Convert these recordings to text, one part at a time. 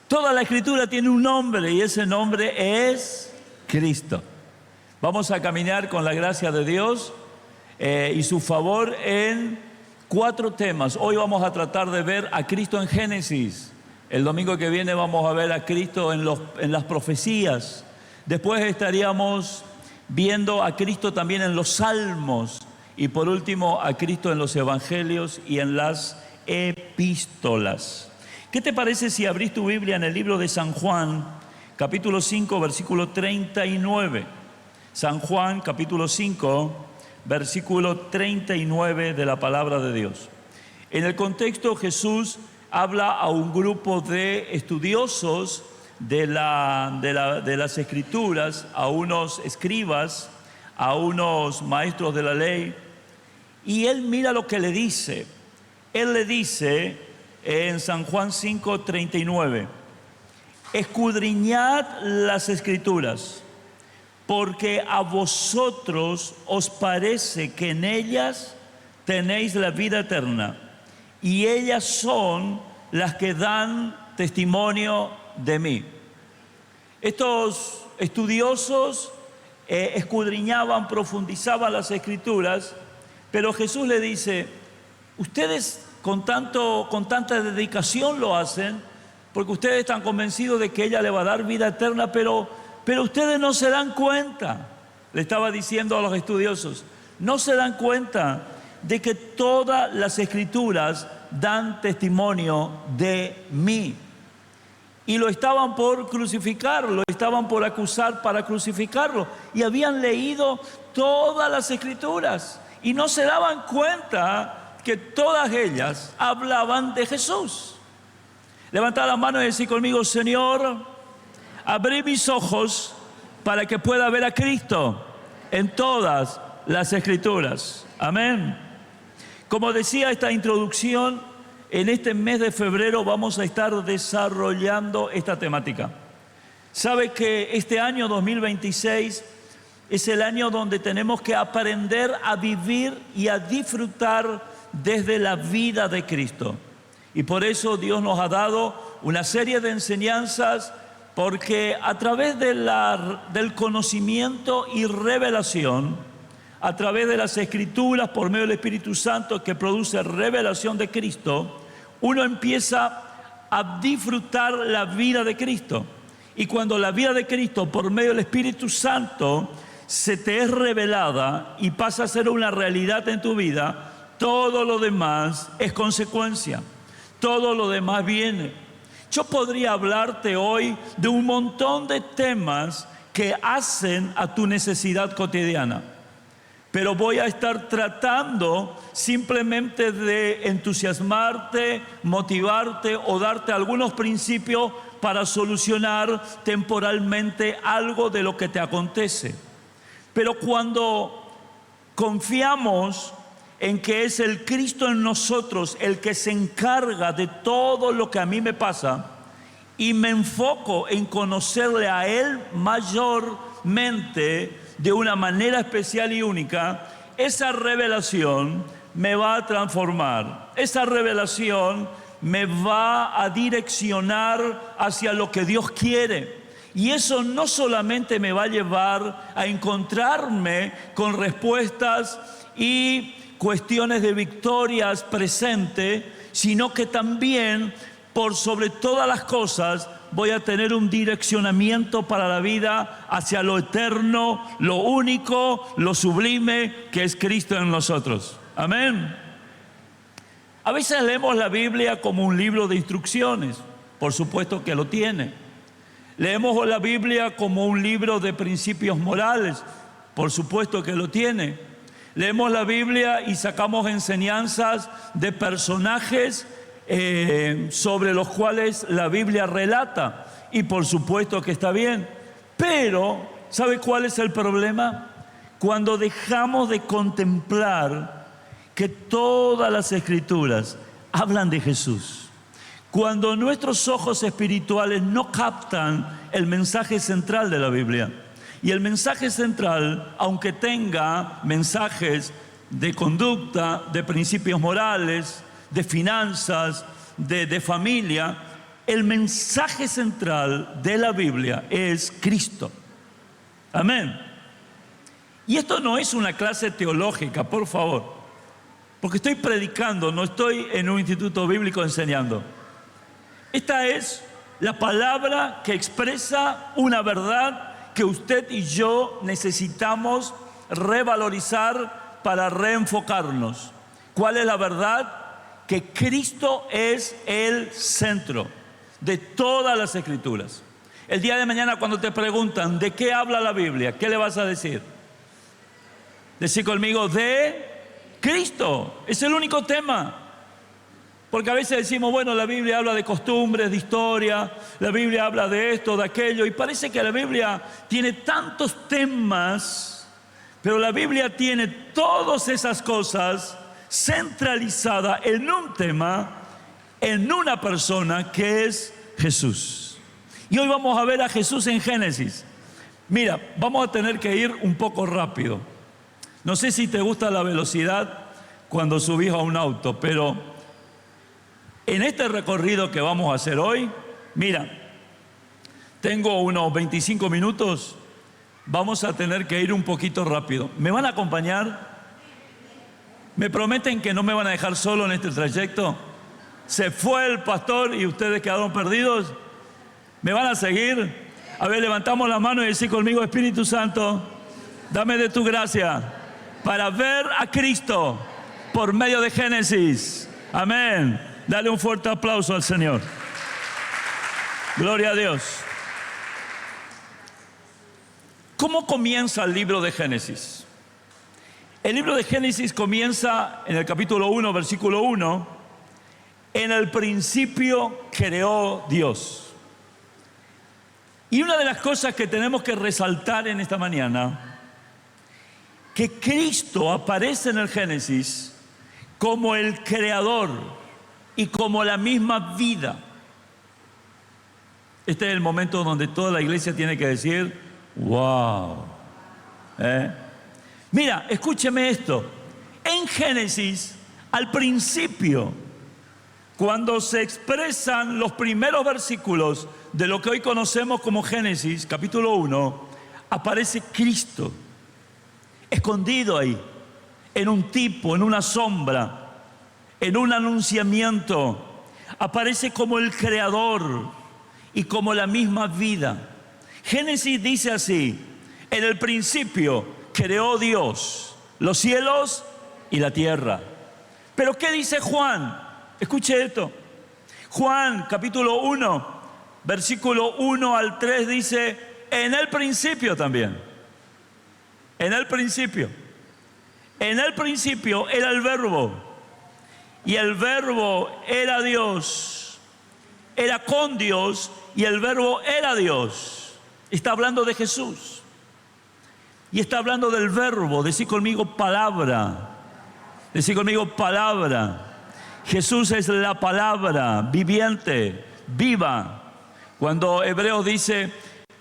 Toda la Escritura tiene un nombre y ese nombre es Cristo. Vamos a caminar con la gracia de Dios y su favor en 4 temas. Hoy vamos a tratar de ver a Cristo en Génesis. El domingo que viene vamos a ver a Cristo en las profecías. Después estaríamos viendo a Cristo también en los Salmos. Y por último, a Cristo en los Evangelios y en las epístolas. ¿Qué te parece si abrís tu Biblia en el libro de San Juan, capítulo 5, versículo 39? San Juan, capítulo 5, versículo 39 de la palabra de Dios. En el contexto, Jesús habla a un grupo de estudiosos de las Escrituras, a unos escribas, a unos maestros de la ley, y él mira lo que le dice. Él le dice en San Juan 5, 39, escudriñad las Escrituras, porque a vosotros os parece que en ellas tenéis la vida eterna, y ellas son las que dan testimonio de mí. Estos estudiosos escudriñaban, profundizaban las Escrituras, pero Jesús le dice, ustedes con tanta dedicación lo hacen, porque ustedes están convencidos de que ella le va a dar vida eterna, pero ustedes no se dan cuenta, le estaba diciendo a los estudiosos, no se dan cuenta de que todas las Escrituras dan testimonio de mí. Y lo estaban por crucificar, lo estaban por acusar para crucificarlo. Y habían leído todas las Escrituras y no se daban cuenta que todas ellas hablaban de Jesús. Levantad la mano y decid conmigo, Señor, abrí mis ojos para que pueda ver a Cristo en todas las Escrituras. Amén. Como decía esta introducción, en este mes de febrero vamos a estar desarrollando esta temática. Sabe que este año 2026 es el año donde tenemos que aprender a vivir y a disfrutar desde la vida de Cristo. Y por eso Dios nos ha dado una serie de enseñanzas, porque a través del conocimiento y revelación, a través de las Escrituras, por medio del Espíritu Santo que produce revelación de Cristo, uno empieza a disfrutar la vida de Cristo. Y cuando la vida de Cristo, por medio del Espíritu Santo, se te es revelada y pasa a ser una realidad en tu vida, todo lo demás es consecuencia. Todo lo demás viene. Yo podría hablarte hoy de un montón de temas que hacen a tu necesidad cotidiana, pero voy a estar tratando simplemente de entusiasmarte, motivarte o darte algunos principios para solucionar temporalmente algo de lo que te acontece. Pero cuando confiamos en que es el Cristo en nosotros el que se encarga de todo lo que a mí me pasa, y me enfoco en conocerle a Él mayormente, de una manera especial y única, esa revelación me va a transformar. Esa revelación me va a direccionar hacia lo que Dios quiere. Y eso no solamente me va a llevar a encontrarme con respuestas y cuestiones de victorias presentes, sino que también, por sobre todas las cosas, voy a tener un direccionamiento para la vida hacia lo eterno, lo único, lo sublime que es Cristo en nosotros. Amén. A veces leemos la Biblia como un libro de instrucciones, por supuesto que lo tiene. Leemos la Biblia como un libro de principios morales, por supuesto que lo tiene. Leemos la Biblia y sacamos enseñanzas de personajes sobre los cuales la Biblia relata, y por supuesto que está bien. Pero, ¿sabe cuál es el problema? Cuando dejamos de contemplar que todas las Escrituras hablan de Jesús. Cuando nuestros ojos espirituales no captan el mensaje central de la Biblia. Y el mensaje central, aunque tenga mensajes de conducta, de principios morales, de finanzas, de familia, el mensaje central de la Biblia es Cristo. Amén. Y esto no es una clase teológica, por favor, porque estoy predicando, no estoy en un instituto bíblico enseñando. Esta es la palabra que expresa una verdad que usted y yo necesitamos revalorizar para reenfocarnos. ¿Cuál es la verdad? Que Cristo es el centro de todas las Escrituras. El día de mañana, cuando te preguntan ¿de qué habla la Biblia?, ¿qué le vas a decir? Decir conmigo: de Cristo. Es el único tema. Porque a veces decimos, bueno, la Biblia habla de costumbres, de historia, la Biblia habla de esto, de aquello, y parece que la Biblia tiene tantos temas, pero la Biblia tiene todas esas cosas centralizadas en un tema, en una persona, que es Jesús. Y hoy vamos a ver a Jesús en Génesis. Mira, vamos a tener que ir un poco rápido. No sé si te gusta la velocidad cuando subís a un auto, pero en este recorrido que vamos a hacer hoy, mira, tengo unos 25 minutos, vamos a tener que ir un poquito rápido. ¿Me van a acompañar? ¿Me prometen que no me van a dejar solo en este trayecto? ¿Se fue el pastor y ustedes quedaron perdidos? ¿Me van a seguir? A ver, levantamos la mano y decimos conmigo: Espíritu Santo, dame de tu gracia para ver a Cristo por medio de Génesis. Amén. Dale un fuerte aplauso al Señor. Gloria a Dios. ¿Cómo comienza el libro de Génesis? El libro de Génesis comienza en el capítulo 1, versículo 1. En el principio creó Dios. Y una de las cosas que tenemos que resaltar en esta mañana, que Cristo aparece en el Génesis como el creador y como la misma vida. Este es el momento donde toda la iglesia tiene que decir: wow. Mira, escúcheme esto. En Génesis, al principio, cuando se expresan los primeros versículos de lo que hoy conocemos como Génesis, capítulo 1, aparece Cristo, escondido ahí, en un tipo, en una sombra, en un anunciamiento. Aparece como el creador y como la misma vida. Génesis dice así: en el principio creó Dios los cielos y la tierra. Pero ¿qué dice Juan? Escuche esto. Juan capítulo 1, versículo 1 al 3 dice: en el principio también. En el principio. En el principio era el Verbo. Y el Verbo era Dios. Era con Dios y el Verbo era Dios. Está hablando de Jesús. Y está hablando del Verbo. Decí conmigo: palabra. Decí conmigo: palabra. Jesús es la palabra viviente, viva. Cuando Hebreos dice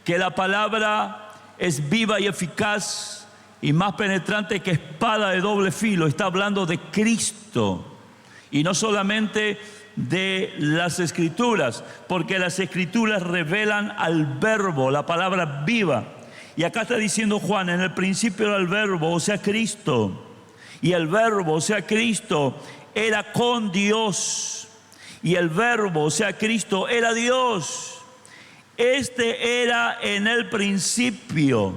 que la palabra es viva y eficaz y más penetrante que espada de doble filo, está hablando de Cristo. Y no solamente de las Escrituras, porque las Escrituras revelan al Verbo, la palabra viva. Y acá está diciendo Juan: en el principio era el Verbo, o sea, Cristo. Y el Verbo, o sea, Cristo, era con Dios. Y el Verbo, o sea, Cristo, era Dios. Este era en el principio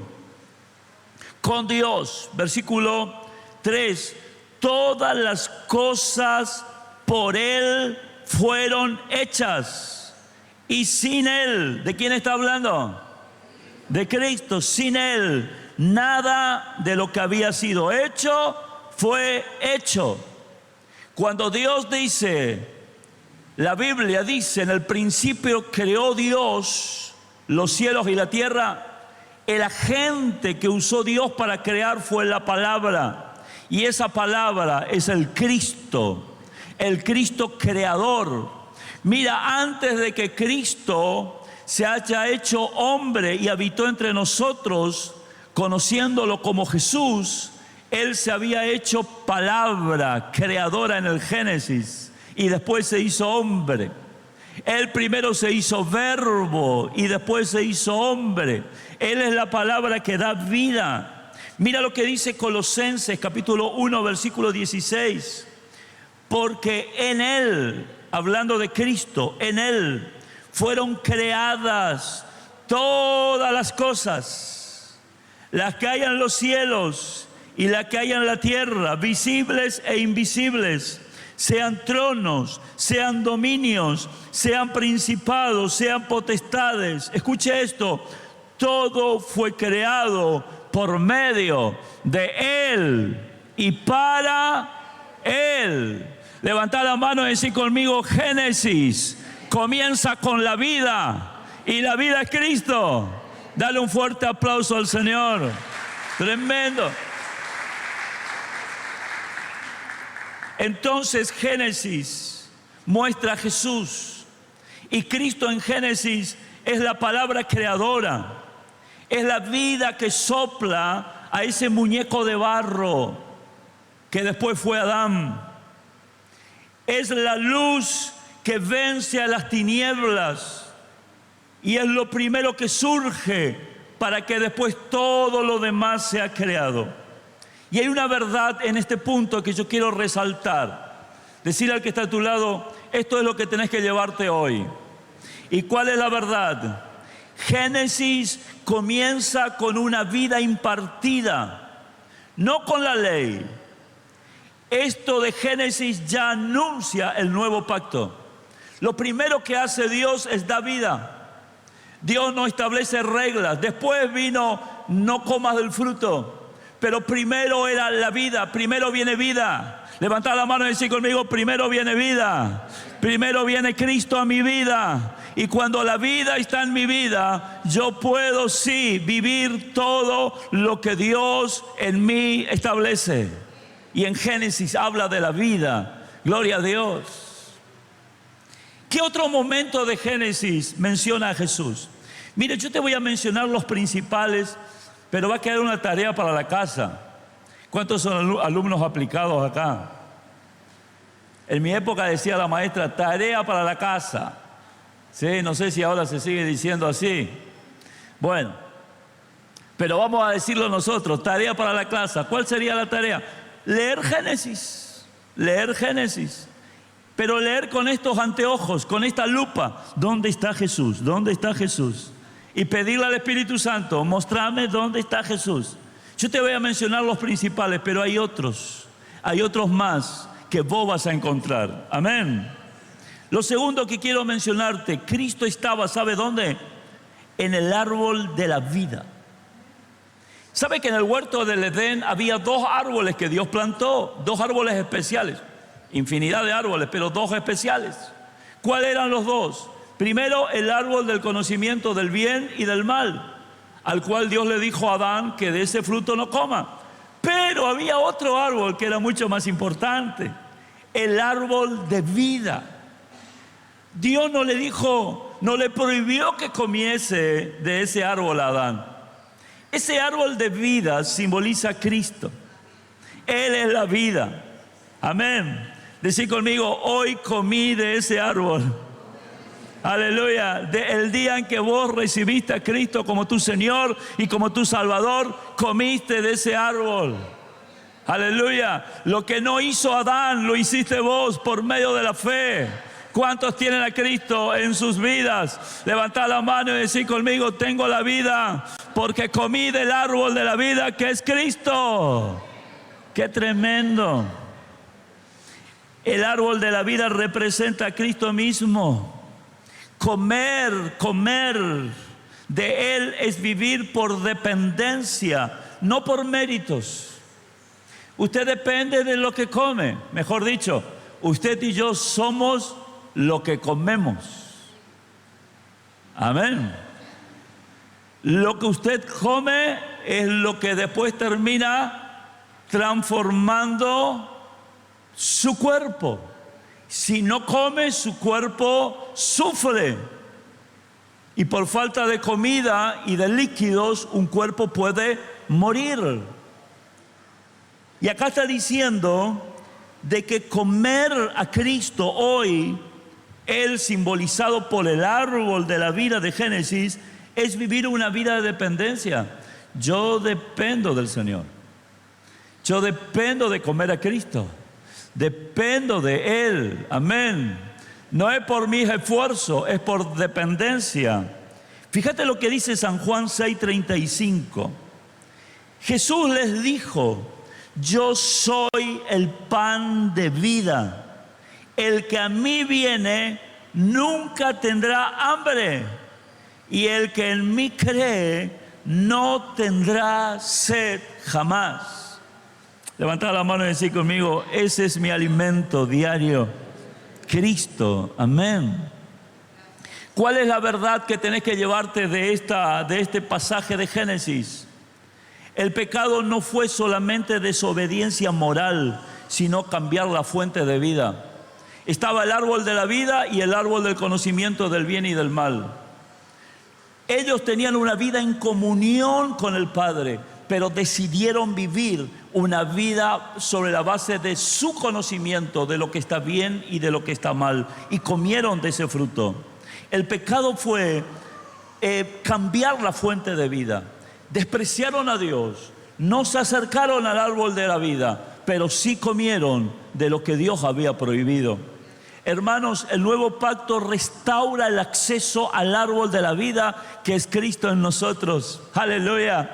con Dios. Versículo 3. Todas las cosas por Él fueron hechas. Y sin Él, ¿de quién está hablando? De Cristo. Sin Él, nada de lo que había sido hecho fue hecho. Cuando Dios dice, la Biblia dice: en el principio creó Dios los cielos y la tierra, el agente que usó Dios para crear fue la palabra. Y esa palabra es el Cristo creador. Mira, antes de que Cristo se haya hecho hombre y habitó entre nosotros, conociéndolo como Jesús, Él se había hecho palabra creadora en el Génesis y después se hizo hombre. Él primero se hizo verbo y después se hizo hombre. Él es la palabra que da vida. Mira lo que dice Colosenses capítulo 1 versículo 16. Porque en Él, hablando de Cristo, en Él fueron creadas todas las cosas, las que hay en los cielos y las que hay en la tierra, visibles e invisibles, sean tronos, sean dominios, sean principados, sean potestades. Escuche esto, todo fue creado por medio de Él y para Él. Levanta la mano y decir conmigo, Génesis comienza con la vida y la vida es Cristo. Dale un fuerte aplauso al Señor. Tremendo. Entonces Génesis muestra a Jesús y Cristo en Génesis es la palabra creadora, es la vida que sopla a ese muñeco de barro que después fue Adán, es la luz que vence a las tinieblas y es lo primero que surge para que después todo lo demás sea creado. Y hay una verdad en este punto que yo quiero resaltar. Decirle al que está a tu lado, esto es lo que tenés que llevarte hoy. ¿Y cuál es la verdad? Génesis comienza con una vida impartida, no con la ley. Esto de Génesis ya anuncia el nuevo pacto. Lo primero que hace Dios es dar vida. Dios no establece reglas. Después vino, no comas del fruto. Pero primero era la vida, primero viene vida. Levantad la mano y decid conmigo, primero viene vida. Primero viene Cristo a mi vida. Y cuando la vida está en mi vida, yo puedo sí vivir todo lo que Dios en mí establece. Y en Génesis habla de la vida. Gloria a Dios. ¿Qué otro momento de Génesis menciona a Jesús? Mire, yo te voy a mencionar los principales, pero va a quedar una tarea para la casa. ¿Cuántos son alumnos aplicados acá? En mi época decía la maestra, tarea para la casa. Sí, no sé si ahora se sigue diciendo así. Bueno, pero vamos a decirlo nosotros, tarea para la casa. ¿Cuál sería la tarea? Leer Génesis. Leer Génesis. Pero leer con estos anteojos, con esta lupa. ¿Dónde está Jesús? ¿Dónde está Jesús? Y pedirle al Espíritu Santo, mostrarme dónde está Jesús. Yo te voy a mencionar los principales, pero hay otros más que vos vas a encontrar. Amén. Lo segundo que quiero mencionarte, Cristo estaba, ¿sabe dónde? En el árbol de la vida. ¿Sabe que en el huerto del Edén había 2 árboles que Dios plantó? 2 árboles especiales. Infinidad de árboles, pero 2 especiales. ¿Cuáles eran los 2? Primero, el árbol del conocimiento del bien y del mal, al cual Dios le dijo a Adán que de ese fruto no coma. Pero había otro árbol que era mucho más importante, el árbol de vida. Dios no le dijo, no le prohibió que comiese de ese árbol a Adán. Ese árbol de vida simboliza a Cristo. Él es la vida. Amén. Decid conmigo, hoy comí de ese árbol. Aleluya. El día en que vos recibiste a Cristo como tu Señor y como tu Salvador, comiste de ese árbol. Aleluya. Lo que no hizo Adán, lo hiciste vos por medio de la fe. ¿Cuántos tienen a Cristo en sus vidas? Levantad la mano y decid conmigo, tengo la vida porque comí del árbol de la vida que es Cristo. ¡Qué tremendo! El árbol de la vida representa a Cristo mismo. Comer de Él es vivir por dependencia, no por méritos. Usted depende de lo que come. Mejor dicho, usted y yo somos lo que comemos. Amén. Lo que usted come es lo que después termina transformando su cuerpo. Si no come, su cuerpo sufre. Y por falta de comida y de líquidos, un cuerpo puede morir. Y acá está diciendo de que comer a Cristo hoy Él, simbolizado por el árbol de la vida de Génesis, es vivir una vida de dependencia. Yo dependo del Señor. Yo dependo de comer a Cristo. Dependo de Él. Amén. No es por mis esfuerzos, es por dependencia. Fíjate lo que dice San Juan 6:35. Jesús les dijo: yo soy el pan de vida. El que a mí viene nunca tendrá hambre, y el que en mí cree no tendrá sed jamás. Levantad la mano y decid conmigo: ese es mi alimento diario, Cristo. Amén. ¿Cuál es la verdad que tenés que llevarte de este pasaje de Génesis? El pecado no fue solamente desobediencia moral, sino cambiar la fuente de vida. Estaba el árbol de la vida y el árbol del conocimiento del bien y del mal. Ellos tenían una vida en comunión con el Padre, pero decidieron vivir una vida sobre la base de su conocimiento de lo que está bien y de lo que está mal, y comieron de ese fruto. El pecado fue cambiar la fuente de vida. Despreciaron a Dios, no se acercaron al árbol de la vida, pero sí comieron de lo que Dios había prohibido. Hermanos, el nuevo pacto restaura el acceso al árbol de la vida, que es Cristo en nosotros. Aleluya.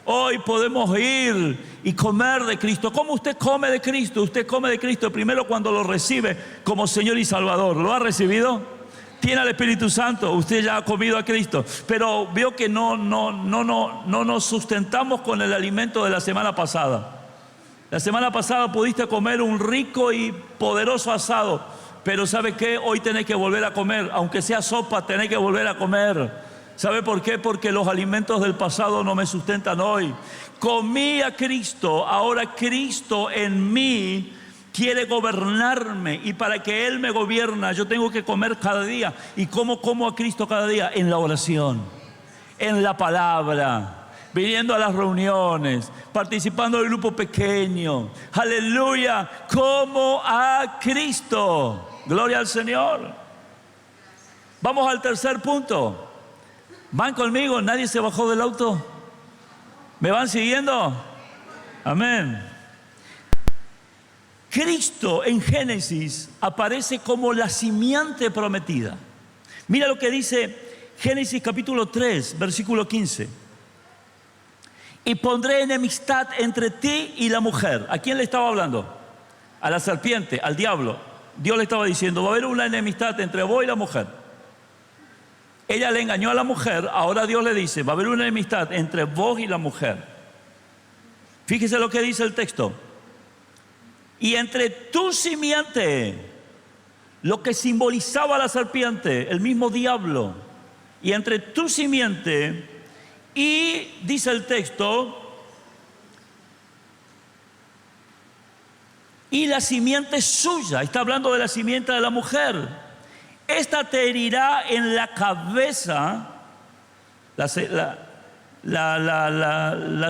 Hoy podemos ir y comer de Cristo. ¿Cómo usted come de Cristo? Usted come de Cristo primero cuando lo recibe como Señor y Salvador. ¿Lo ha recibido? Tiene al Espíritu Santo, usted ya ha comido a Cristo, pero veo que no nos sustentamos con el alimento de la semana pasada. La semana pasada pudiste comer un rico y poderoso asado, pero ¿sabe qué? Hoy tenés que volver a comer, aunque sea sopa, tenés que volver a comer. ¿Sabe por qué? Porque los alimentos del pasado no me sustentan hoy. Comí a Cristo, ahora Cristo en mí quiere gobernarme, y para que Él me gobierna yo tengo que comer cada día. ¿Y cómo como a Cristo cada día? En la oración, en la palabra, viniendo a las reuniones, participando del grupo pequeño. Aleluya, como a Cristo. Gloria al Señor. Vamos al tercer punto. ¿Van conmigo? ¿Nadie se bajó del auto? ¿Me van siguiendo? Amén. Cristo en Génesis aparece como la simiente prometida. Mira lo que dice Génesis capítulo 3, versículo 15. Y pondré enemistad entre ti y la mujer. ¿A quién le estaba hablando? A la serpiente, al diablo. Dios le estaba diciendo: va a haber una enemistad entre vos y la mujer. Ella le engañó a la mujer, ahora Dios le dice: va a haber una enemistad entre vos y la mujer. Fíjese lo que dice el texto. Y entre tu simiente, lo que simbolizaba la serpiente, el mismo diablo, y entre tu simiente, y dice el texto, y la simiente suya, está hablando de la simiente de la mujer, esta te herirá en la cabeza. La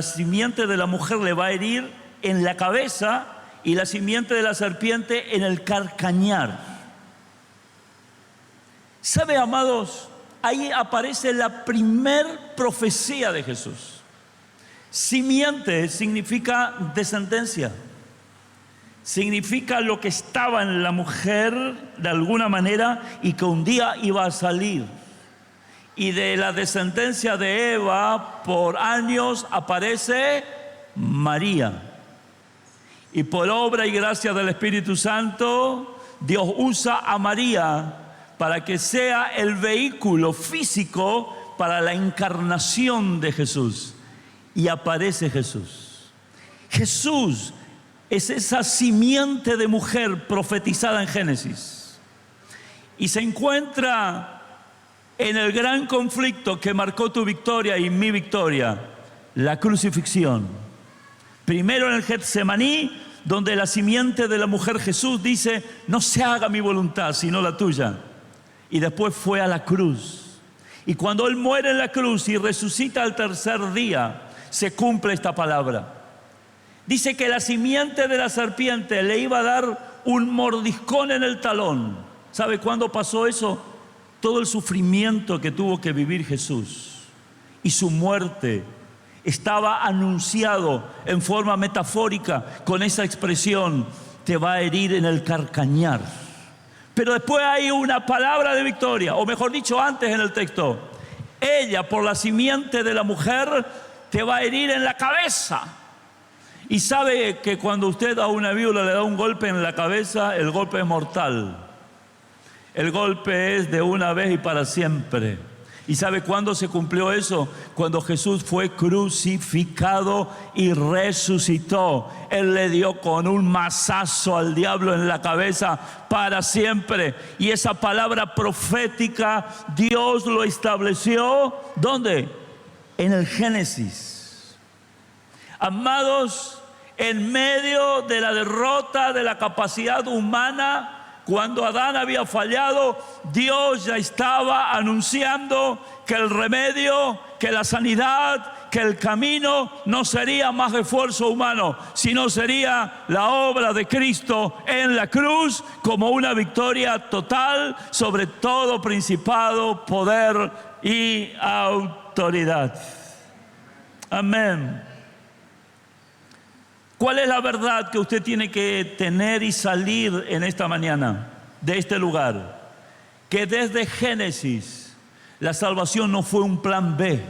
simiente de la mujer le va a herir en la cabeza, y la simiente de la serpiente en el calcañar. ¿Sabe, amados? Ahí aparece la primer profecía de Jesús. Simiente significa descendencia. Significa lo que estaba en la mujer de alguna manera y que un día iba a salir. Y de la descendencia de Eva por años aparece María. Y por obra y gracia del Espíritu Santo, Dios usa a María para que sea el vehículo físico para la encarnación de Jesús. Y aparece Jesús. Jesús es esa simiente de mujer profetizada en Génesis. Y se encuentra en el gran conflicto que marcó tu victoria y mi victoria, la crucifixión. Primero en el Getsemaní, donde la simiente de la mujer Jesús dice: no se haga mi voluntad, sino la tuya. Y después fue a la cruz. Y cuando Él muere en la cruz y resucita al tercer día, se cumple esta palabra. Dice que la simiente de la serpiente le iba a dar un mordiscón en el talón. ¿Sabe cuándo pasó eso? Todo el sufrimiento que tuvo que vivir Jesús y su muerte estaba anunciado en forma metafórica con esa expresión: te va a herir en el calcañar. Pero después hay una palabra de victoria, o mejor dicho, antes en el texto: ella, por la simiente de la mujer, te va a herir en la cabeza. Y sabe que cuando usted a una víbora le da un golpe en la cabeza, el golpe es mortal. El golpe es de una vez y para siempre. ¿Y sabe cuándo se cumplió eso? Cuando Jesús fue crucificado y resucitó. Él le dio con un mazazo al diablo en la cabeza para siempre. Y esa palabra profética Dios lo estableció, ¿dónde? En el Génesis. Amados, en medio de la derrota de la capacidad humana, cuando Adán había fallado, Dios ya estaba anunciando que el remedio, que la sanidad, que el camino no sería más esfuerzo humano, sino sería la obra de Cristo en la cruz como una victoria total sobre todo principado, poder y autoridad. Amén. ¿Cuál es la verdad que usted tiene que tener y salir en esta mañana de este lugar? Que desde Génesis la salvación no fue un plan B,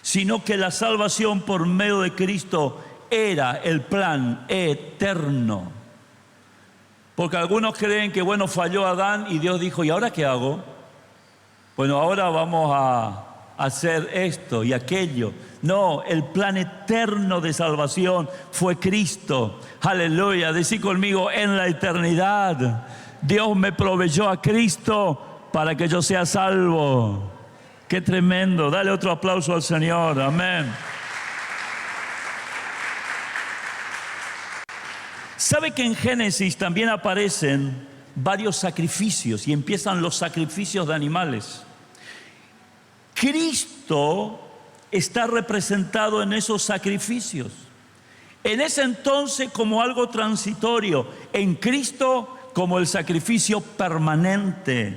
sino que la salvación por medio de Cristo era el plan eterno. Porque algunos creen que, bueno, falló Adán y Dios dijo: ¿y ahora qué hago? Bueno, ahora vamos a hacer esto y aquello. No, el plan eterno de salvación fue Cristo. Aleluya, decí conmigo: en la eternidad Dios me proveyó a Cristo para que yo sea salvo. Qué tremendo. Dale otro aplauso al Señor. Amén. ¿Sabe que en Génesis también aparecen varios sacrificios y empiezan los sacrificios de animales? Cristo está representado en esos sacrificios. En ese entonces como algo transitorio, en Cristo como el sacrificio permanente.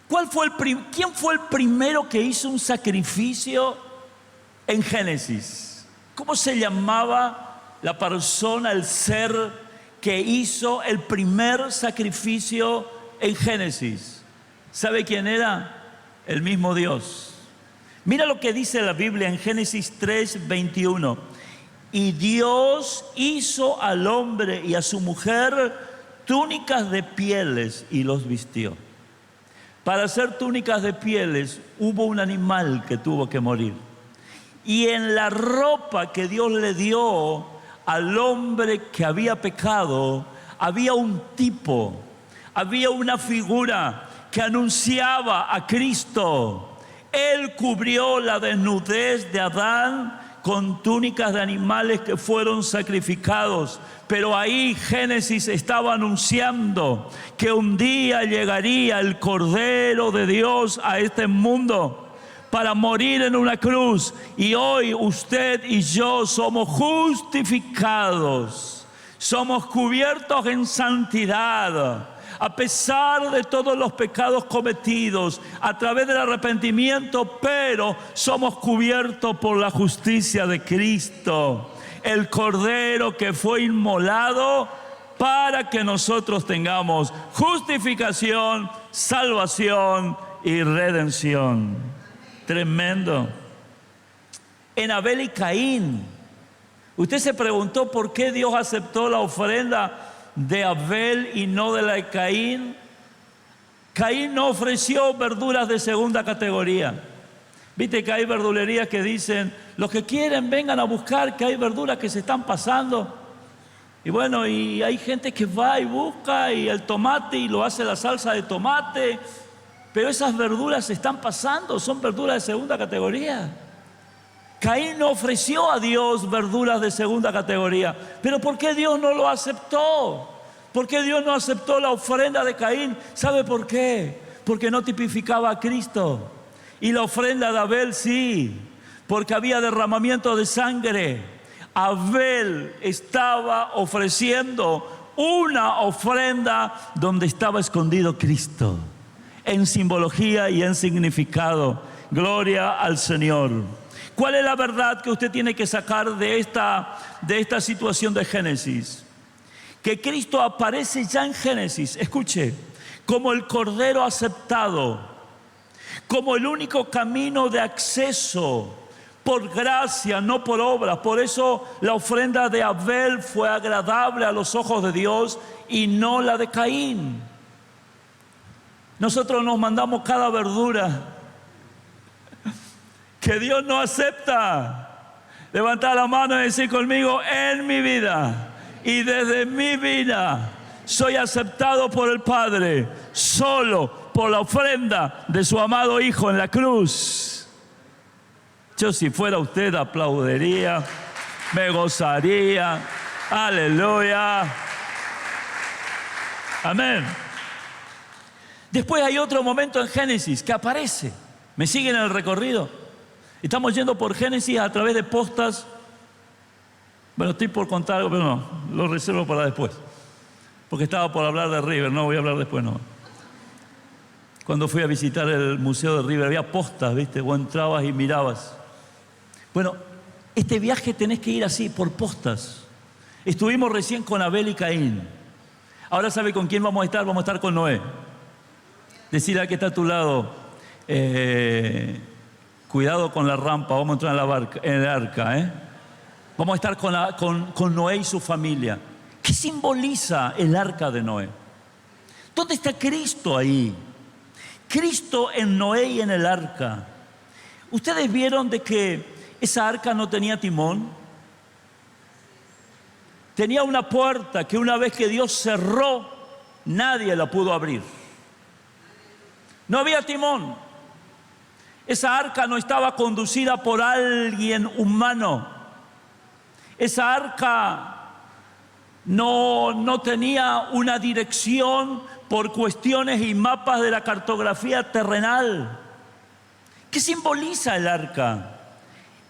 ¿Quién fue el primero que hizo un sacrificio en Génesis? ¿Cómo se llamaba la persona, el ser que hizo el primer sacrificio en Génesis? ¿Sabe quién era? El mismo Dios. Mira lo que dice la Biblia en Génesis 3:21. Y Dios hizo al hombre y a su mujer túnicas de pieles y los vistió. Para hacer túnicas de pieles hubo un animal que tuvo que morir. Y en la ropa que Dios le dio al hombre que había pecado, había un tipo, había una figura que anunciaba a Cristo. Él cubrió la desnudez de Adán con túnicas de animales que fueron sacrificados. Pero ahí Génesis estaba anunciando que un día llegaría el Cordero de Dios a este mundo para morir en una cruz. Y hoy usted y yo somos justificados, somos cubiertos en santidad. A pesar de todos los pecados cometidos, a través del arrepentimiento, pero somos cubiertos por la justicia de Cristo, el Cordero que fue inmolado para que nosotros tengamos justificación, salvación y redención. Tremendo. En Abel y Caín, usted se preguntó por qué Dios aceptó la ofrenda de Abel y no de la de Caín. Caín no ofreció verduras de segunda categoría. Viste que hay verdulerías que dicen: los que quieren vengan a buscar, que hay verduras que se están pasando. Y bueno, y hay gente que va y busca y el tomate y lo hace la salsa de tomate, pero esas verduras se están pasando, son verduras de segunda categoría. Caín no ofreció a Dios verduras de segunda categoría. ¿Pero por qué Dios no lo aceptó? ¿Por qué Dios no aceptó la ofrenda de Caín? ¿Sabe por qué? Porque no tipificaba a Cristo. Y la ofrenda de Abel sí, porque había derramamiento de sangre. Abel estaba ofreciendo una ofrenda donde estaba escondido Cristo, en simbología y en significado. Gloria al Señor. ¿Cuál es la verdad que usted tiene que sacar de esta situación de Génesis? Que Cristo aparece ya en Génesis, escuche, como el Cordero aceptado, como el único camino de acceso por gracia, no por obras. Por eso la ofrenda de Abel fue agradable a los ojos de Dios y no la de Caín. Nosotros nos mandamos cada verdura que Dios no acepta. Levantar la mano y decir conmigo: en mi vida y desde mi vida soy aceptado por el Padre solo por la ofrenda de su amado Hijo en la cruz. Yo, si fuera usted, aplaudiría, me gozaría. Aleluya. Amén. Después hay otro momento en Génesis que aparece. ¿Me siguen en el recorrido? Estamos yendo por Génesis a través de postas. Bueno, estoy por contar algo, pero no, lo reservo para después. Porque estaba por hablar de River, no voy a hablar después, no. Cuando fui a visitar el museo de River, había postas, ¿viste? Vos entrabas y mirabas. Bueno, este viaje tenés que ir así, por postas. Estuvimos recién con Abel y Caín. Ahora, ¿sabe con quién vamos a estar? Vamos a estar con Noé. Decirle al que está a tu lado, cuidado con la rampa, vamos a entrar en el arca. Vamos a estar con Noé y su familia. ¿Qué simboliza el arca de Noé? ¿Dónde está Cristo ahí? Cristo en Noé y en el arca. ¿Ustedes vieron de que esa arca no tenía timón? Tenía una puerta que una vez que Dios cerró, nadie la pudo abrir. No había timón. Esa arca no estaba conducida por alguien humano. Esa arca no tenía una dirección por cuestiones y mapas de la cartografía terrenal. ¿Qué simboliza el arca?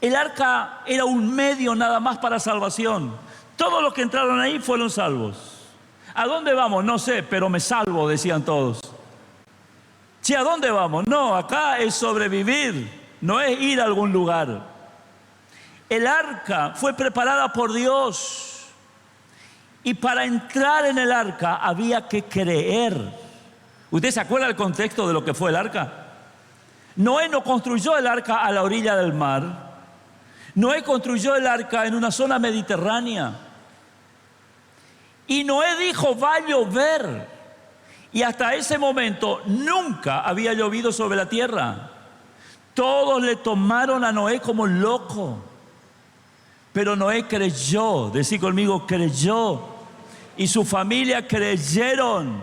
El arca era un medio nada más para salvación. Todos los que entraron ahí fueron salvos. ¿A dónde vamos? No sé, pero me salvo, decían todos. ¿Sí, a dónde vamos? No, acá es sobrevivir, no es ir a algún lugar. El arca fue preparada por Dios. Y para entrar en el arca había que creer. ¿Usted se acuerda del contexto de lo que fue el arca? Noé no construyó el arca a la orilla del mar. Noé construyó el arca en una zona mediterránea. Y Noé dijo: va a llover. Y hasta ese momento nunca había llovido sobre la tierra. Todos le tomaron a Noé como loco. Pero Noé creyó. Decí conmigo: creyó. Y su familia creyeron.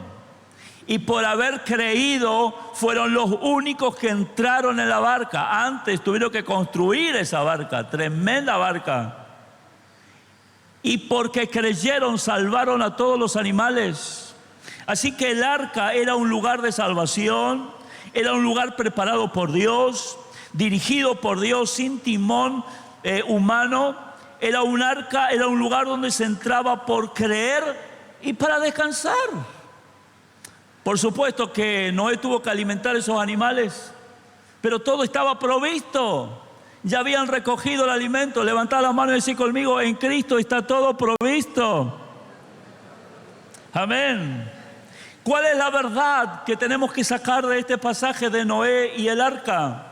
Y por haber creído fueron los únicos que entraron en la barca. Antes tuvieron que construir esa barca, tremenda barca. Y porque creyeron salvaron a todos los animales. Así que el arca era un lugar de salvación, era un lugar preparado por Dios, dirigido por Dios, sin timón humano. Era un arca, era un lugar donde se entraba por creer y para descansar. Por supuesto que Noé tuvo que alimentar esos animales, pero todo estaba provisto. Ya habían recogido el alimento. Levantad la mano y decid conmigo: en Cristo está todo provisto. Amén. ¿Cuál es la verdad que tenemos que sacar de este pasaje de Noé y el arca?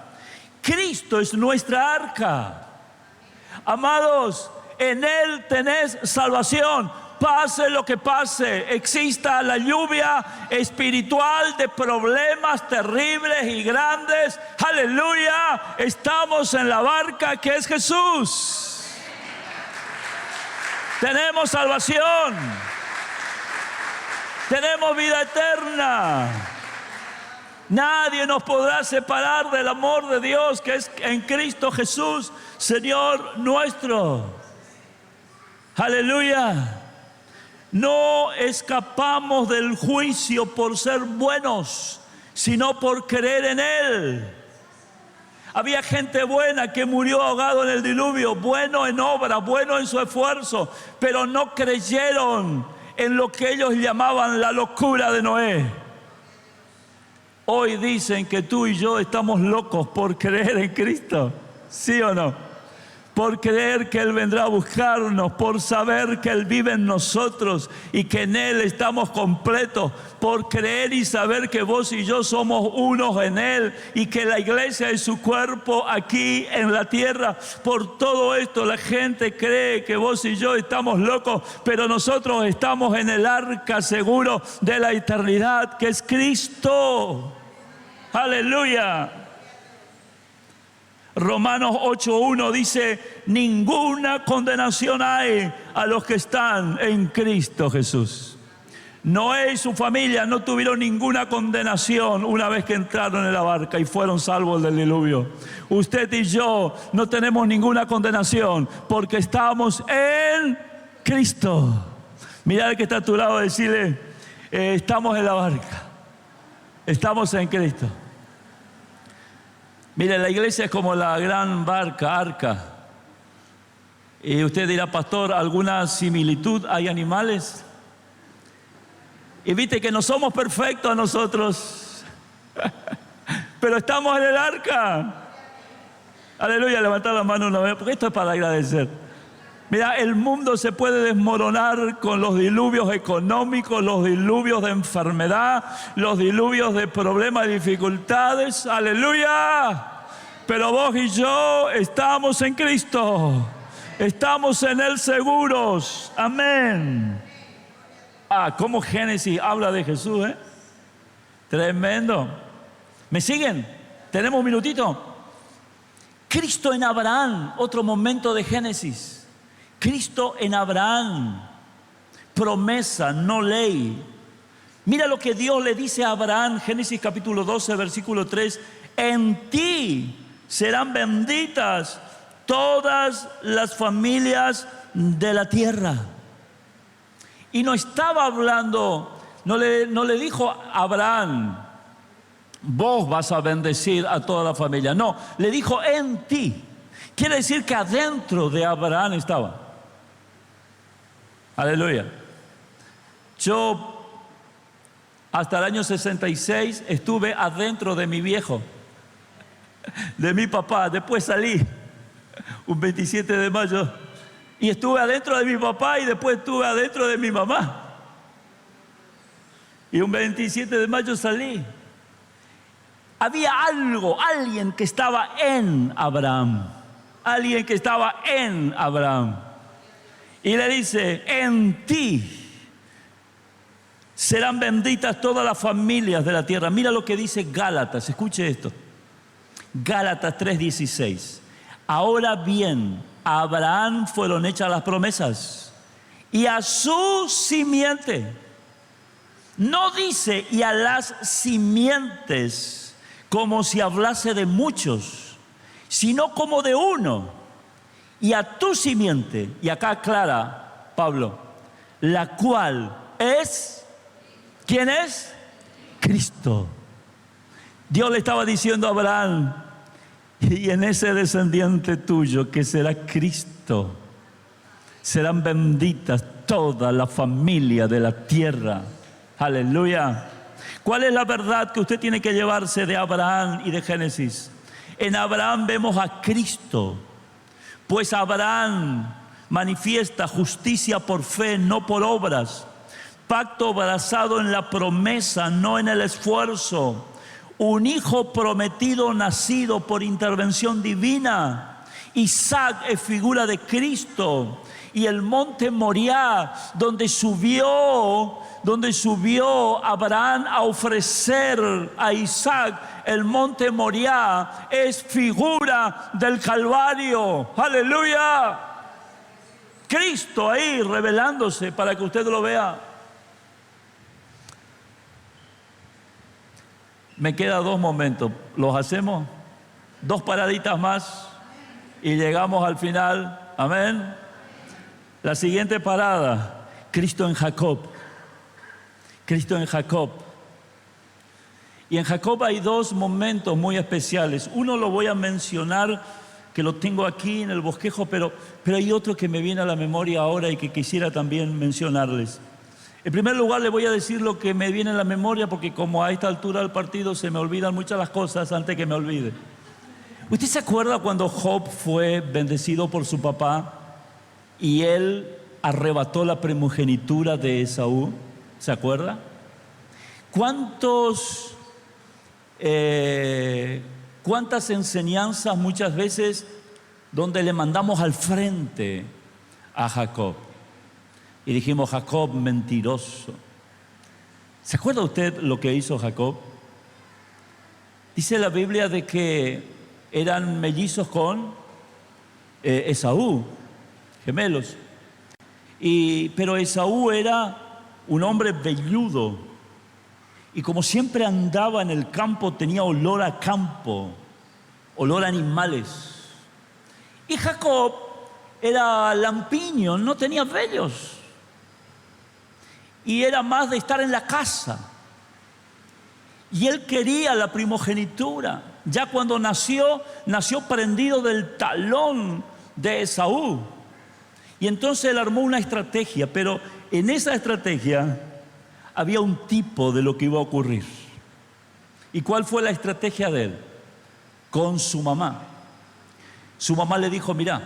Cristo es nuestra arca. Amados, en Él tenés salvación. Pase lo que pase, exista la lluvia espiritual de problemas terribles y grandes. Aleluya, estamos en la barca que es Jesús. Tenemos salvación. Tenemos vida eterna. Nadie nos podrá separar del amor de Dios que es en Cristo Jesús, Señor nuestro. Aleluya. No escapamos del juicio por ser buenos, sino por creer en Él. Había gente buena que murió ahogado en el diluvio, bueno en obra, bueno en su esfuerzo, pero no creyeron en lo que ellos llamaban la locura de Noé. Hoy dicen que tú y yo estamos locos por creer en Cristo, ¿sí o no? Por creer que Él vendrá a buscarnos, por saber que Él vive en nosotros y que en Él estamos completos, por creer y saber que vos y yo somos unos en Él y que la iglesia es su cuerpo aquí en la tierra. Por todo esto la gente cree que vos y yo estamos locos, pero nosotros estamos en el arca seguro de la eternidad, que es Cristo. ¡Aleluya! Romanos 8:1 dice: ninguna condenación hay a los que están en Cristo Jesús. Noé y su familia no tuvieron ninguna condenación una vez que entraron en la barca y fueron salvos del diluvio. Usted y yo no tenemos ninguna condenación porque estamos en Cristo. Mira al que está a tu lado y decirle: estamos en la barca, estamos en Cristo. Mire, la iglesia es como la gran barca, arca. Y usted dirá: pastor, ¿alguna similitud? ¿Hay animales? Y viste que no somos perfectos nosotros, pero estamos en el arca. Aleluya, levantad la mano una vez, porque esto es para agradecer. Mira, el mundo se puede desmoronar con los diluvios económicos, los diluvios de enfermedad, los diluvios de problemas y dificultades. ¡Aleluya! Pero vos y yo estamos en Cristo. Estamos en Él seguros. Amén. Cómo Génesis habla de Jesús, ¿eh? Tremendo. ¿Me siguen? ¿Tenemos un minutito? Cristo en Abraham, otro momento de Génesis. Cristo en Abraham, promesa, no ley. Mira lo que Dios le dice a Abraham, Génesis capítulo 12, versículo 3. En ti serán benditas todas las familias de la tierra. Y no estaba hablando, no le dijo a Abraham: vos vas a bendecir a toda la familia. No, le dijo: en ti. Quiere decir que adentro de Abraham estaba. Aleluya. Yo hasta el año 66 estuve adentro de mi viejo, de mi papá. Después salí un 27 de mayo y estuve adentro de mi papá, y después estuve adentro de mi mamá. Y un 27 de mayo salí. Había alguien que estaba en Abraham. Alguien que estaba en Abraham. Y le dice: en ti serán benditas todas las familias de la tierra. Mira lo que dice Gálatas, escuche esto. Gálatas 3:16. Ahora bien, a Abraham fueron hechas las promesas, y a su simiente. No dice y a las simientes como si hablase de muchos, sino como de uno. Y a tu simiente, y acá aclara Pablo, la cual es, ¿quién es? Cristo. Dios le estaba diciendo a Abraham: y en ese descendiente tuyo, que será Cristo, serán benditas toda la familia de la tierra. Aleluya. ¿Cuál es la verdad que usted tiene que llevarse de Abraham y de Génesis? En Abraham vemos a Cristo. Pues Abraham manifiesta justicia por fe, no por obras. Pacto basado en la promesa, no en el esfuerzo. Un hijo prometido nacido por intervención divina. Isaac es figura de Cristo. Y el monte Moriah, donde subió Abraham a ofrecer a Isaac, el monte Moriah es figura del Calvario. ¡Aleluya! Cristo ahí revelándose para que usted lo vea. Me quedan 2 momentos. ¿Los hacemos? 2 paraditas más y llegamos al final. Amén. La siguiente parada: Cristo en Jacob. Cristo en Jacob. Y en Jacob hay 2 momentos muy especiales. Uno lo voy a mencionar, que lo tengo aquí en el bosquejo, pero hay otro que me viene a la memoria ahora y que quisiera también mencionarles. En primer lugar, le voy a decir lo que me viene a la memoria, porque como a esta altura del partido se me olvidan muchas las cosas antes que me olvide. ¿Usted se acuerda cuando Job fue bendecido por su papá y él arrebató la primogenitura de Esaú? ¿Se acuerda? ¿Cuántas enseñanzas muchas veces donde le mandamos al frente a Jacob? Y dijimos, Jacob, mentiroso. ¿Se acuerda usted lo que hizo Jacob? Dice la Biblia de que eran mellizos con Esaú, gemelos. Pero Esaú era un hombre velludo. Y como siempre andaba en el campo, tenía olor a campo, olor a animales. Y Jacob era lampiño, no tenía vellos. Y era más de estar en la casa. Y él quería la primogenitura. Ya cuando nació prendido del talón de Esaú. Y entonces él armó una estrategia, pero en esa estrategia había un tipo de lo que iba a ocurrir. ¿Y cuál fue la estrategia de él? Con su mamá. Su mamá le dijo, mira,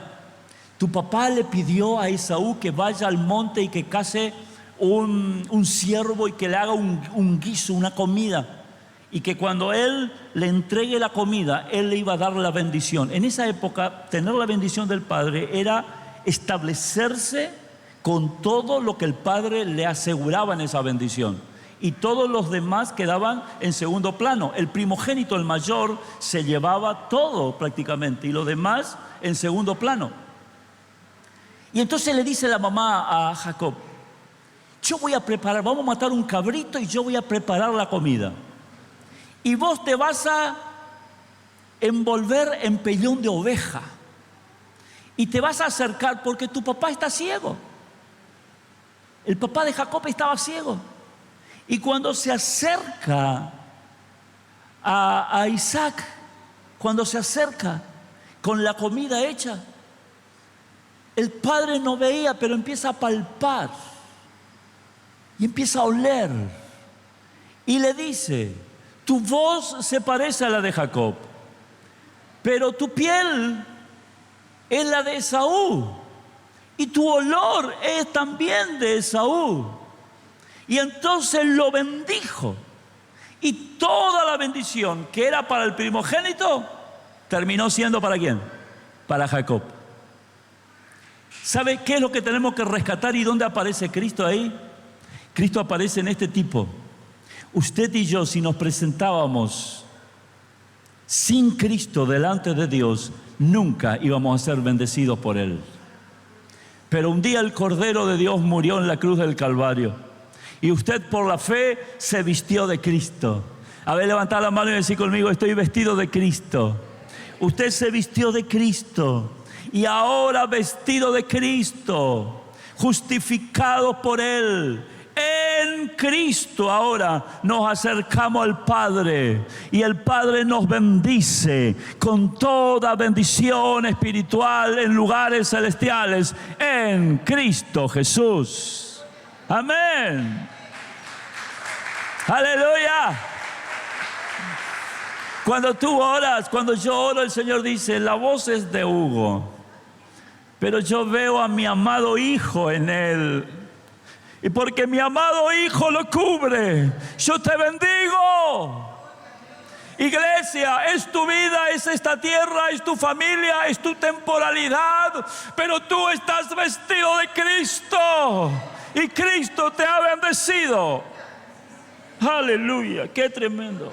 tu papá le pidió a Esaú que vaya al monte y que case un ciervo y que le haga un guiso, una comida, y que cuando él le entregue la comida, él le iba a dar la bendición. En esa época, tener la bendición del padre era establecerse con todo lo que el padre le aseguraba en esa bendición, y todos los demás quedaban en segundo plano. El primogénito, el mayor, se llevaba todo prácticamente, y los demás en segundo plano. Y entonces le dice la mamá a Jacob, yo voy a preparar, vamos a matar un cabrito y yo voy a preparar la comida. Y vos te vas a envolver en pellón de oveja. Y te vas a acercar porque tu papá está ciego. El papá de Jacob estaba ciego. Y cuando se acerca a Isaac, cuando se acerca con la comida hecha, el padre no veía, pero empieza a palpar. Y empieza a oler. Y le dice, tu voz se parece a la de Jacob, pero tu piel es la de Esaú. Y tu olor es también de Esaú. Y entonces lo bendijo. Y toda la bendición que era para el primogénito, terminó siendo ¿para quién? Para Jacob. ¿Sabe qué es lo que tenemos que rescatar y dónde aparece Cristo ahí? Cristo aparece en este tipo. Usted y yo, si nos presentábamos sin Cristo delante de Dios, nunca íbamos a ser bendecidos por Él. Pero un día el Cordero de Dios murió en la cruz del Calvario. Y usted por la fe se vistió de Cristo. A ver, levantar la mano y decir conmigo, estoy vestido de Cristo. Usted se vistió de Cristo. Y ahora vestido de Cristo, justificado por Él, en Cristo ahora nos acercamos al Padre. Y el Padre nos bendice con toda bendición espiritual en lugares celestiales en Cristo Jesús. Amén. Aleluya. Cuando tú oras, cuando yo oro, el Señor dice, la voz es de Hugo, pero yo veo a mi amado Hijo en él. Y porque mi amado Hijo lo cubre, yo te bendigo. Iglesia, es tu vida, es esta tierra, es tu familia, es tu temporalidad, pero tú estás vestido de Cristo y Cristo te ha bendecido. Aleluya, qué tremendo.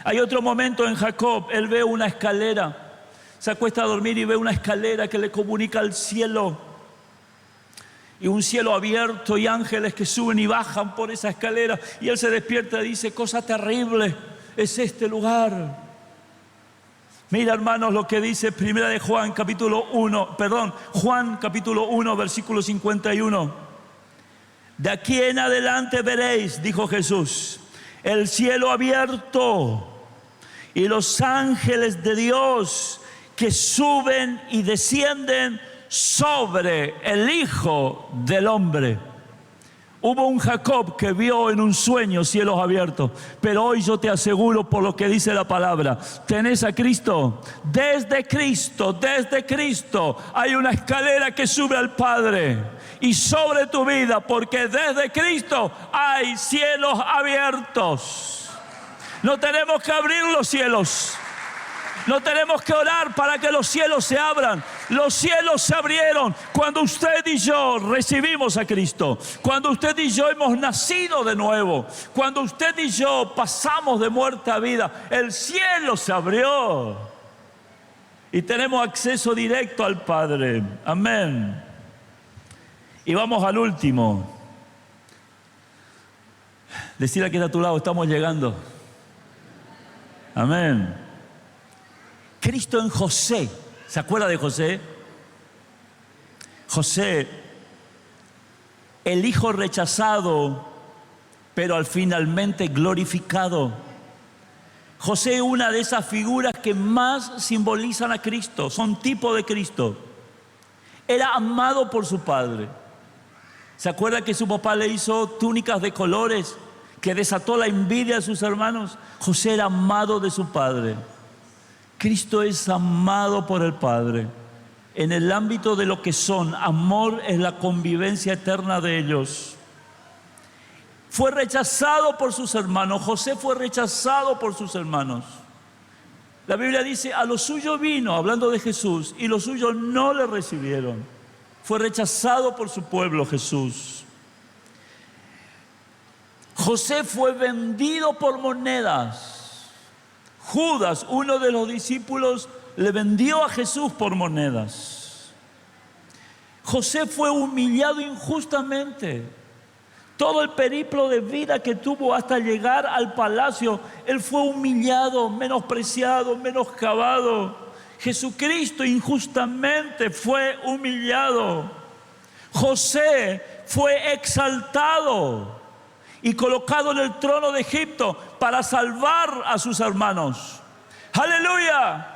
Hay otro momento en Jacob, él ve una escalera, se acuesta a dormir y ve una escalera que le comunica al cielo. Y un cielo abierto y ángeles que suben y bajan por esa escalera. Y él se despierta y dice, cosa terrible es este lugar. Mira, hermanos, lo que dice Primera de Juan capítulo 1, Juan capítulo 1, versículo 51. De aquí en adelante veréis, dijo Jesús, el cielo abierto y los ángeles de Dios que suben y descienden sobre el Hijo del Hombre. Hubo un Jacob que vio en un sueño cielos abiertos, pero hoy yo te aseguro por lo que dice la palabra, tenés a Cristo. Desde Cristo hay una escalera que sube al Padre y sobre tu vida, porque desde Cristo hay cielos abiertos. No tenemos que abrir los cielos. No tenemos que orar para que los cielos se abran. Los cielos se abrieron cuando usted y yo recibimos a Cristo. Cuando usted y yo hemos nacido de nuevo. Cuando usted y yo pasamos de muerte a vida. El cielo se abrió. Y tenemos acceso directo al Padre. Amén. Y vamos al último. Decirle que está a tu lado, estamos llegando. Amén. Cristo en José. ¿Se acuerda de José? José, el hijo rechazado, pero al finalmente glorificado. José es una de esas figuras que más simbolizan a Cristo, son tipo de Cristo. Era amado por su padre. ¿Se acuerda que su papá le hizo túnicas de colores que desató la envidia de sus hermanos? José era amado de su padre. Cristo es amado por el Padre. En el ámbito de lo que son, amor es la convivencia eterna de ellos. Fue rechazado por sus hermanos. José fue rechazado por sus hermanos. La Biblia dice, a los suyos vino, hablando de Jesús, y los suyos no le recibieron. Fue rechazado por su pueblo Jesús. José fue vendido por monedas. Judas, uno de los discípulos, le vendió a Jesús por monedas. José fue humillado injustamente. Todo el periplo de vida que tuvo hasta llegar al palacio, él fue humillado, menospreciado, menoscabado. Jesucristo injustamente fue humillado. José fue exaltado y colocado en el trono de Egipto para salvar a sus hermanos. ¡Aleluya!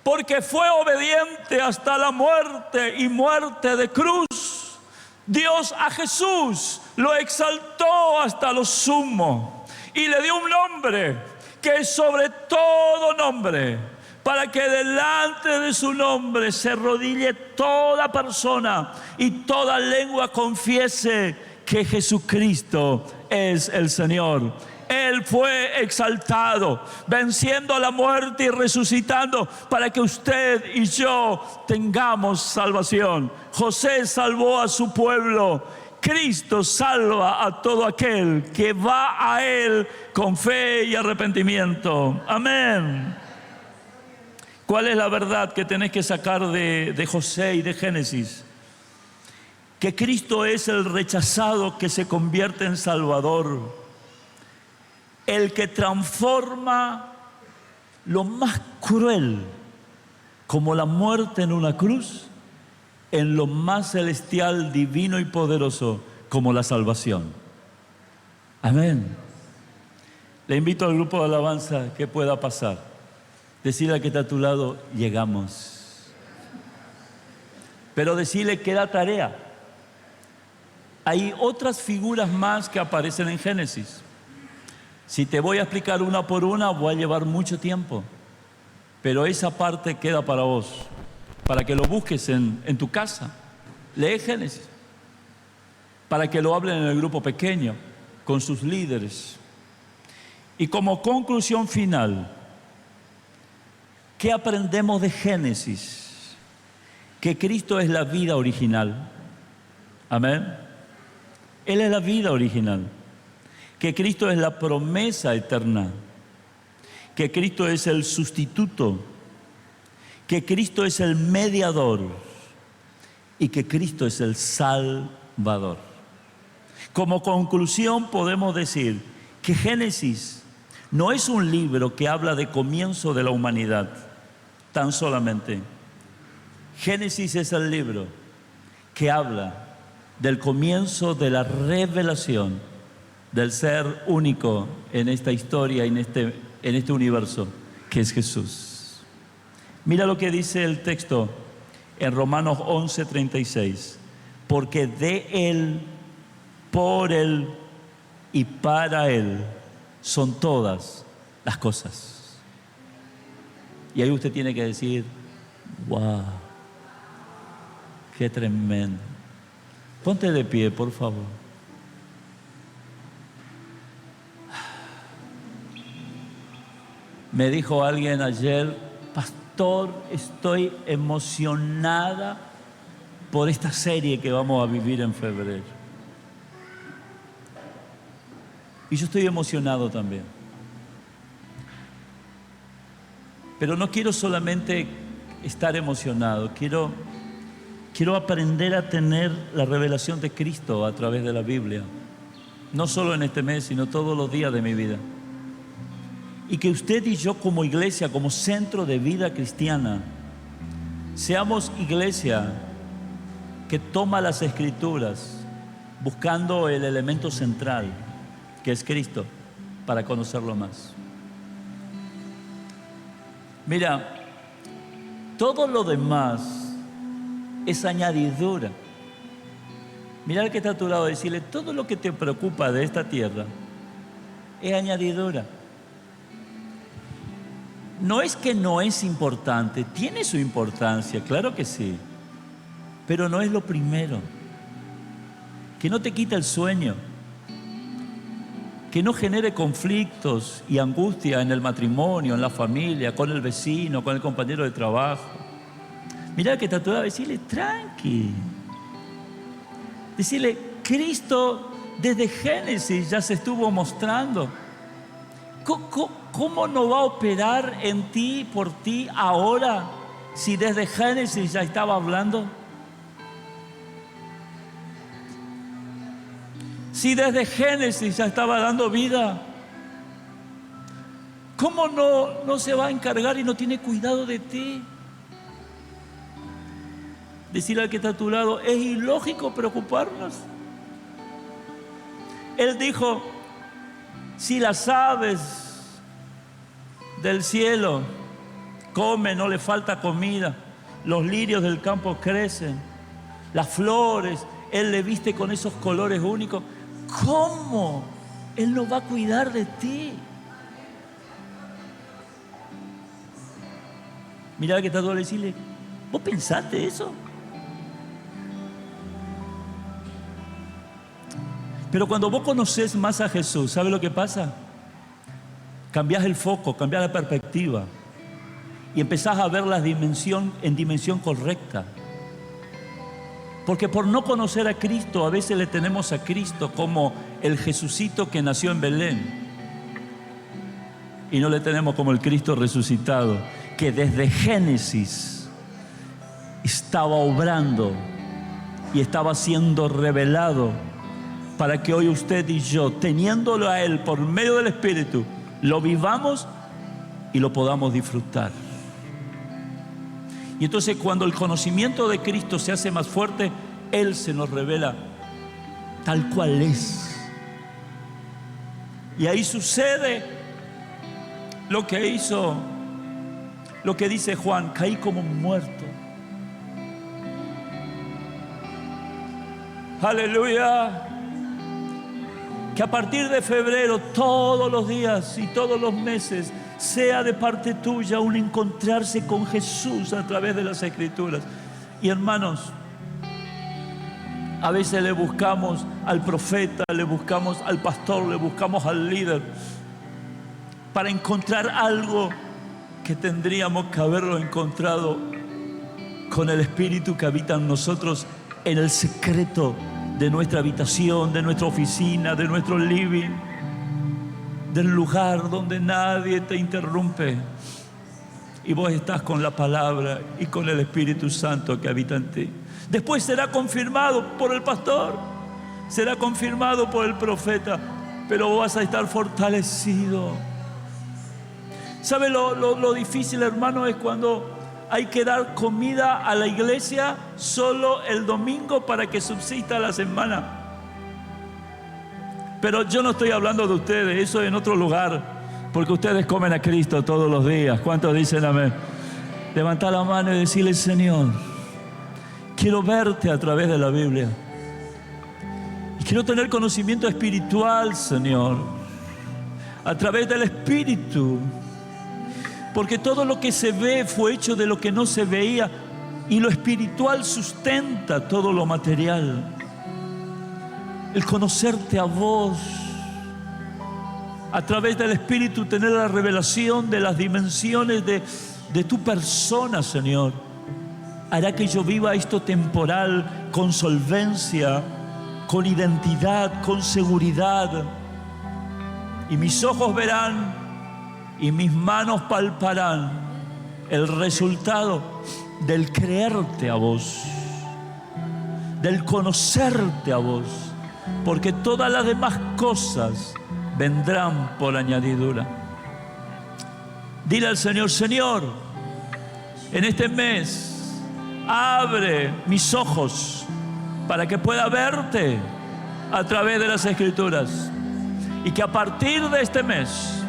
Porque fue obediente hasta la muerte y muerte de cruz. Dios a Jesús lo exaltó hasta lo sumo y le dio un nombre que es sobre todo nombre, para que delante de su nombre se arrodille toda persona y toda lengua confiese que Jesucristo es el Señor. Él fue exaltado, venciendo a la muerte y resucitando para que usted y yo tengamos salvación. José salvó a su pueblo. Cristo salva a todo aquel que va a Él con fe y arrepentimiento. Amén. ¿Cuál es la verdad que tenés que sacar de José y de Génesis? Que Cristo es el rechazado que se convierte en Salvador. El que transforma lo más cruel, como la muerte en una cruz, en lo más celestial, divino y poderoso, como la salvación. Amén. Le invito al grupo de alabanza que pueda pasar. Decirle al que está a tu lado, llegamos. Pero decirle que da tarea. Hay otras figuras más que aparecen en Génesis. Si te voy a explicar una por una, voy a llevar mucho tiempo. Pero esa parte queda para vos, para que lo busques en tu casa. Lee Génesis, para que lo hablen en el grupo pequeño, con sus líderes. Y como conclusión final, ¿qué aprendemos de Génesis? Que Cristo es la vida original. Amén. Él es la vida original. Que Cristo es la promesa eterna. Que Cristo es el sustituto. Que Cristo es el mediador. Y que Cristo es el Salvador. Como conclusión podemos decir que Génesis no es un libro que habla de comienzo de la humanidad, tan solamente. Génesis es el libro que habla del comienzo de la revelación del ser único en esta historia, en este universo, que es Jesús. Mira lo que dice el texto en Romanos 11:36. Porque de Él por Él y para Él son todas las cosas. Y ahí usted tiene que decir, wow, qué tremendo. Ponte de pie, por favor. Me dijo alguien ayer, pastor, estoy emocionada por esta serie que vamos a vivir en febrero. Y yo estoy emocionado también. Pero no quiero solamente estar emocionado, quiero aprender a tener la revelación de Cristo a través de la Biblia. No solo en este mes, sino todos los días de mi vida. Y que usted y yo como iglesia, como centro de vida cristiana, seamos iglesia que toma las Escrituras buscando el elemento central, que es Cristo, para conocerlo más. Mira, todo lo demás es añadidura. Mira al que está a tu lado y decirle, todo lo que te preocupa de esta tierra es añadidura. No es que no es importante, tiene su importancia, claro que sí, pero no es lo primero. Que no te quita el sueño, que no genere conflictos y angustia en el matrimonio, en la familia, con el vecino, con el compañero de trabajo. Mirá que te a tu lado, decirle, tranqui. Decirle, Cristo desde Génesis ya se estuvo mostrando. ¿Cómo no va a operar en ti, por ti, ahora, si desde Génesis ya estaba hablando? Si desde Génesis ya estaba dando vida, ¿cómo no se va a encargar y no tiene cuidado de ti? Decirle al que está a tu lado, es ilógico preocuparnos. Él dijo, si las aves del cielo comen, no le falta comida, los lirios del campo crecen, las flores, Él le viste con esos colores únicos, ¿cómo Él no va a cuidar de ti? Mirá que está todo, decirle, ¿vos pensaste eso? Pero cuando vos conocés más a Jesús, ¿sabes lo que pasa? Cambiás el foco, cambiás la perspectiva y empezás a ver la dimensión en dimensión correcta. Porque por no conocer a Cristo, a veces le tenemos a Cristo como el Jesucito que nació en Belén. Y no le tenemos como el Cristo resucitado, que desde Génesis estaba obrando y estaba siendo revelado para que hoy usted y yo, teniéndolo a Él por medio del Espíritu, lo vivamos y lo podamos disfrutar. Y entonces cuando el conocimiento de Cristo se hace más fuerte, Él se nos revela tal cual es. Y ahí sucede lo que hizo, lo que dice Juan, caí como muerto. Aleluya. Que a partir de febrero, todos los días y todos los meses, sea de parte tuya un encontrarse con Jesús a través de las Escrituras. Y hermanos, a veces le buscamos al profeta, le buscamos al pastor, le buscamos al líder para encontrar algo que tendríamos que haberlo encontrado con el Espíritu que habita en nosotros en el secreto de nuestra habitación, de nuestra oficina, de nuestro living, del lugar donde nadie te interrumpe y vos estás con la palabra y con el Espíritu Santo que habita en ti. Después será confirmado por el pastor, será confirmado por el profeta, pero vos vas a estar fortalecido. ¿Sabe lo difícil, hermano? Es cuando hay que dar comida a la iglesia solo el domingo para que subsista la semana. Pero yo no estoy hablando de ustedes, eso es en otro lugar, porque ustedes comen a Cristo todos los días. ¿Cuántos dicen amén? Levanta la mano y decirle, Señor, quiero verte a través de la Biblia. Y Quiero tener conocimiento espiritual, Señor, a través del Espíritu. Porque todo lo que se ve fue hecho de lo que no se veía, y lo espiritual sustenta todo lo material. El conocerte a vos, a través del Espíritu tener la revelación de las dimensiones de tu persona, Señor, hará que yo viva esto temporal con solvencia, con identidad, con seguridad. Y mis ojos verán y mis manos palparán el resultado del creerte a vos, del conocerte a vos, porque todas las demás cosas vendrán por añadidura. Dile al Señor: Señor, en este mes abre mis ojos para que pueda verte a través de las Escrituras, y que a partir de este mes,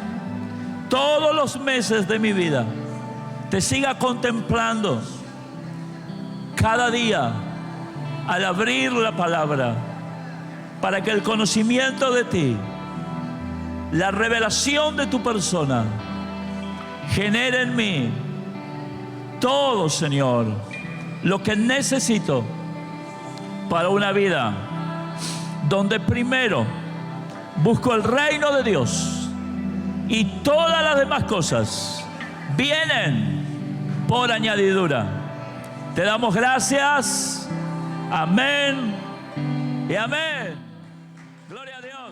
todos los meses de mi vida, te siga contemplando cada día al abrir la palabra, para que el conocimiento de ti, la revelación de tu persona, genere en mí todo, Señor, lo que necesito para una vida donde primero busco el reino de Dios, y todas las demás cosas vienen por añadidura. Te damos gracias. Amén y amén. Gloria a Dios.